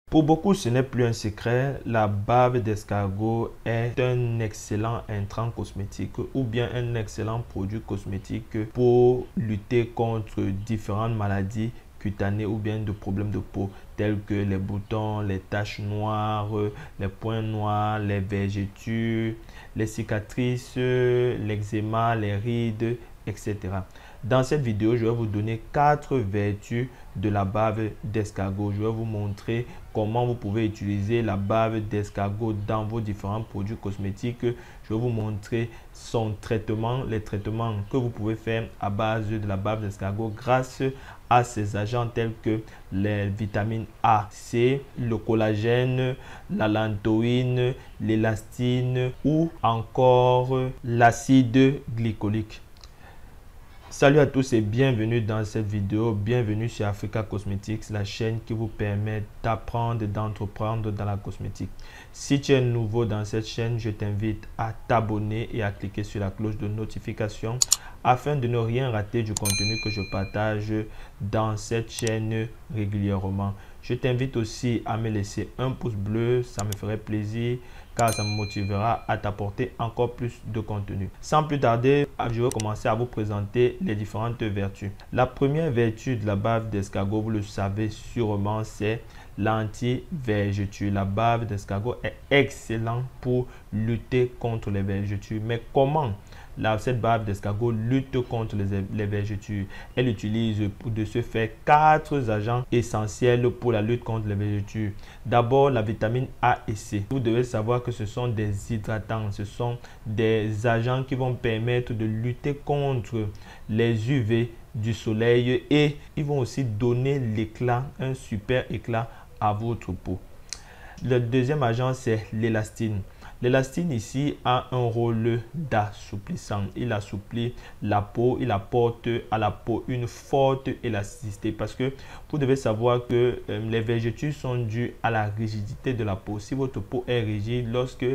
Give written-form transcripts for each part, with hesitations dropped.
Pour beaucoup, ce n'est plus un secret, la bave d'escargot est un excellent intrant cosmétique ou bien un excellent produit cosmétique pour lutter contre différentes maladies cutanées ou bien de problèmes de peau tels que les boutons, les taches noires, les points noirs, les vergetures, les cicatrices, l'eczéma, les rides, etc. Dans cette vidéo, je vais vous donner 4 vertus de la bave d'escargot. Je vais vous montrer comment vous pouvez utiliser la bave d'escargot dans vos différents produits cosmétiques. Je vais vous montrer son traitement, les traitements que vous pouvez faire à base de la bave d'escargot grâce à ces agents tels que les vitamines A, C, le collagène, la lantoïne, l'élastine ou encore l'acide glycolique. Salut à tous et bienvenue dans cette vidéo, bienvenue sur Africa Cosmetics, la chaîne qui vous permet d'apprendre et d'entreprendre dans la cosmétique. Si tu es nouveau dans cette chaîne, je t'invite à t'abonner et à cliquer sur la cloche de notification afin de ne rien rater du contenu que je partage dans cette chaîne régulièrement. Je t'invite aussi à me laisser un pouce bleu, ça me ferait plaisir car ça me motivera à t'apporter encore plus de contenu. Sans plus tarder, je vais commencer à vous présenter les différentes vertus. La première vertu de la bave d'escargot, vous le savez sûrement, c'est l'anti-vergeture. La bave d'escargot est excellente pour lutter contre les vergetures. Mais comment cette bave d'escargot lutte contre les vergetures? Elle utilise de ce fait 4 agents essentiels pour la lutte contre les vergetures. D'abord, la vitamine A et C. Vous devez savoir que ce sont des hydratants. Ce sont des agents qui vont permettre de lutter contre les UV du soleil et ils vont aussi donner l'éclat, un super éclat à votre peau. Le deuxième agent, c'est l'élastine. L'élastine ici a un rôle d'assouplissant. Il assouplit la peau, il apporte à la peau une forte élasticité parce que vous devez savoir que les vergetures sont dues à la rigidité de la peau. Si votre peau est rigide, lorsque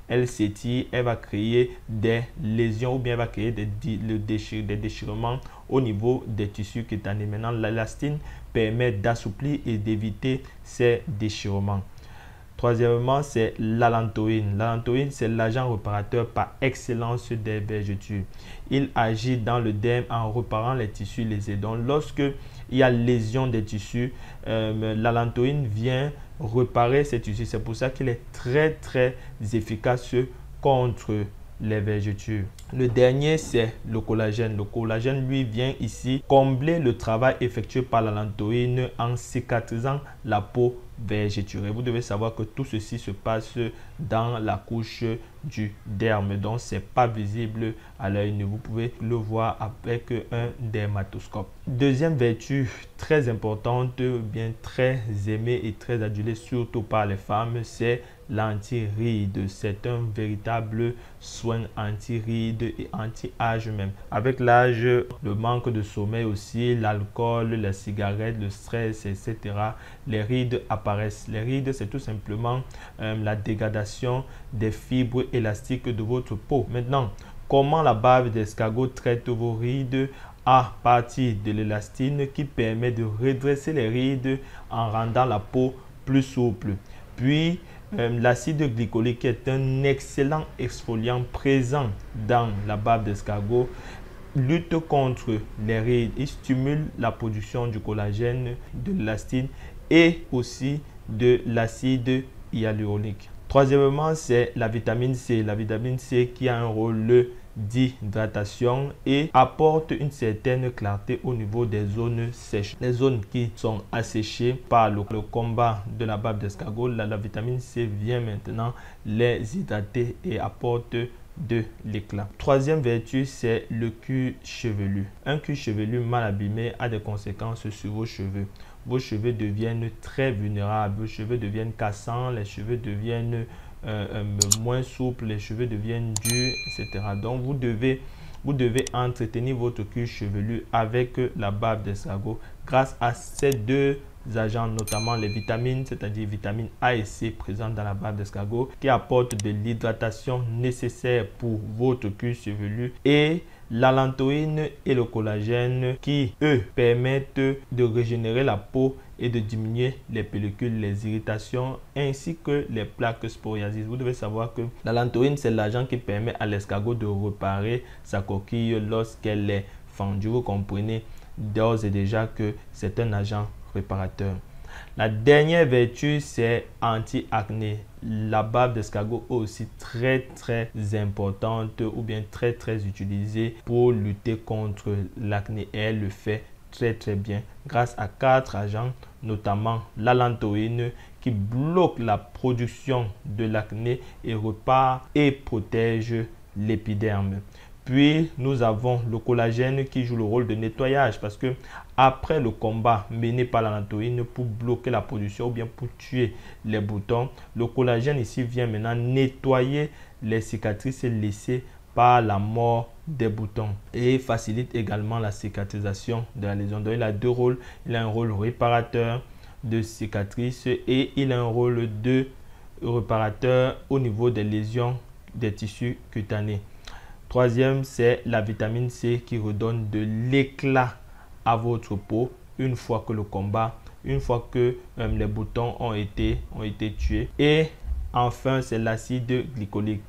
elle s'étire, elle va créer des lésions ou bien elle va créer des déchirements au niveau des tissus cutanés. Maintenant, l'élastine permet d'assouplir et d'éviter ces déchirements. Troisièmement, c'est la lantoïne. La lantoïne, c'est l'agent réparateur par excellence des vergetures. Il agit dans le derme en réparant les tissus lésés. Donc, lorsque il y a lésion des tissus, la lantoïne vient réparer ces tissus. C'est pour ça qu'il est très efficace contre les vergetures. Le dernier, c'est le collagène. Le collagène, lui, vient ici combler le travail effectué par la lantoïne en cicatrisant la peau vergeturée. Vous devez savoir que tout ceci se passe dans la couche du derme. Donc, c'est pas visible à l'œil nu. Vous pouvez le voir avec un dermatoscope. Deuxième vertu très importante, bien très aimée et très adulée, surtout par les femmes, c'est l'anti-ride. C'est un véritable soin anti-ride et anti-âge même. Avec l'âge, le manque de sommeil aussi, l'alcool, les cigarettes, le stress, etc. Les rides apparaissent. Les rides, c'est tout simplement la dégradation des fibres élastiques de votre peau. Maintenant, comment la bave d'escargot traite vos rides? À partir de l'élastine qui permet de redresser les rides en rendant la peau plus souple. Puis, l'acide glycolique est un excellent exfoliant présent dans la bave d'escargot. Lutte contre les rides, il stimule la production du collagène, de l'élastine et aussi de l'acide hyaluronique. Troisièmement, c'est la vitamine C. La vitamine C qui a un rôle d'hydratation et apporte une certaine clarté au niveau des zones sèches. Les zones qui sont asséchées par le combat de la bave d'escargot, la vitamine C vient maintenant les hydrater et apporte de l'éclat. Troisième vertu, c'est le cuir chevelu. Un cuir chevelu mal abîmé a des conséquences sur vos cheveux. Vos cheveux deviennent très vulnérables, vos cheveux deviennent cassants, les cheveux deviennent moins souples, les cheveux deviennent durs, etc. Donc, vous devez entretenir votre cuir chevelu avec la bave d'escargot grâce à ces deux agents, notamment les vitamines, c'est-à-dire vitamines A et C présentes dans la bave d'escargot qui apportent de l'hydratation nécessaire pour votre cuir chevelu et la lantoïne et le collagène qui, eux, permettent de régénérer la peau et de diminuer les pellicules, les irritations ainsi que les plaques sporiasis. Vous devez savoir que la lantoïne, c'est l'agent qui permet à l'escargot de réparer sa coquille lorsqu'elle est fendue. Vous comprenez d'ores et déjà que c'est un agent réparateur. La dernière vertu, c'est anti-acné. La bave d'escargot est aussi très importante ou bien très utilisée pour lutter contre l'acné. Et elle le fait très bien grâce à 4 agents, notamment la lantoïne qui bloque la production de l'acné et repart et protège l'épiderme. Puis nous avons le collagène qui joue le rôle de nettoyage parce que après le combat mené par la lantoïne pour bloquer la production ou bien pour tuer les boutons, le collagène ici vient maintenant nettoyer les cicatrices laissées par la mort des boutons et facilite également la cicatrisation de la lésion. Donc il a 2 rôles. Il a un rôle réparateur de cicatrices et il a un rôle de réparateur au niveau des lésions des tissus cutanés. Troisième, c'est la vitamine C qui redonne de l'éclat à votre peau une fois que le combat, une fois que les boutons ont été tués. Et enfin, c'est l'acide glycolique.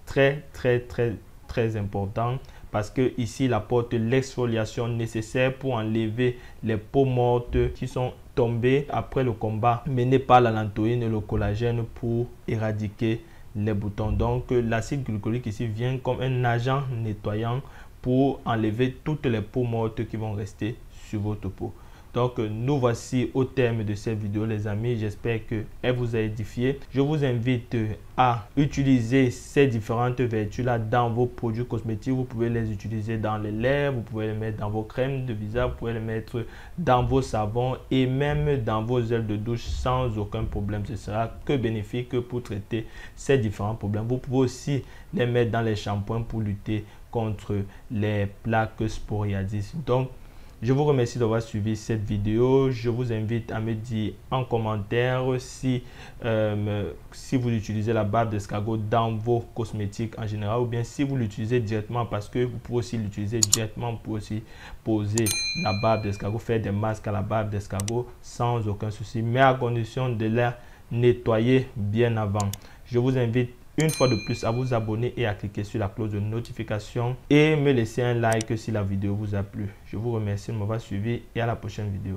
Très important parce que ici il apporte l'exfoliation nécessaire pour enlever les peaux mortes qui sont tombées après le combat mené par la lantoïne et le collagène pour éradiquer les boutons. Donc l'acide glycolique ici vient comme un agent nettoyant pour enlever toutes les peaux mortes qui vont rester sur votre peau. Donc nous voici au terme de cette vidéo les amis, j'espère qu'elle vous a édifié. Je vous invite à utiliser ces différentes vertus là dans vos produits cosmétiques. Vous pouvez les utiliser dans les lèvres, vous pouvez les mettre dans vos crèmes de visage, vous pouvez les mettre dans vos savons et même dans vos gels de douche sans aucun problème. Ce sera que bénéfique pour traiter ces différents problèmes. Vous pouvez aussi les mettre dans les shampoings pour lutter contre les plaques sporiasis. Donc je vous remercie d'avoir suivi cette vidéo. Je vous invite à me dire en commentaire si vous utilisez la bave d'escargot dans vos cosmétiques en général ou bien si vous l'utilisez directement, parce que vous pouvez aussi l'utiliser directement pour aussi poser la bave d'escargot, faire des masques à la bave d'escargot sans aucun souci, mais à condition de la nettoyer bien avant. Je vous invite une fois de plus à vous abonner et à cliquer sur la cloche de notification et me laisser un like si la vidéo vous a plu. Je vous remercie de m'avoir suivi et à la prochaine vidéo.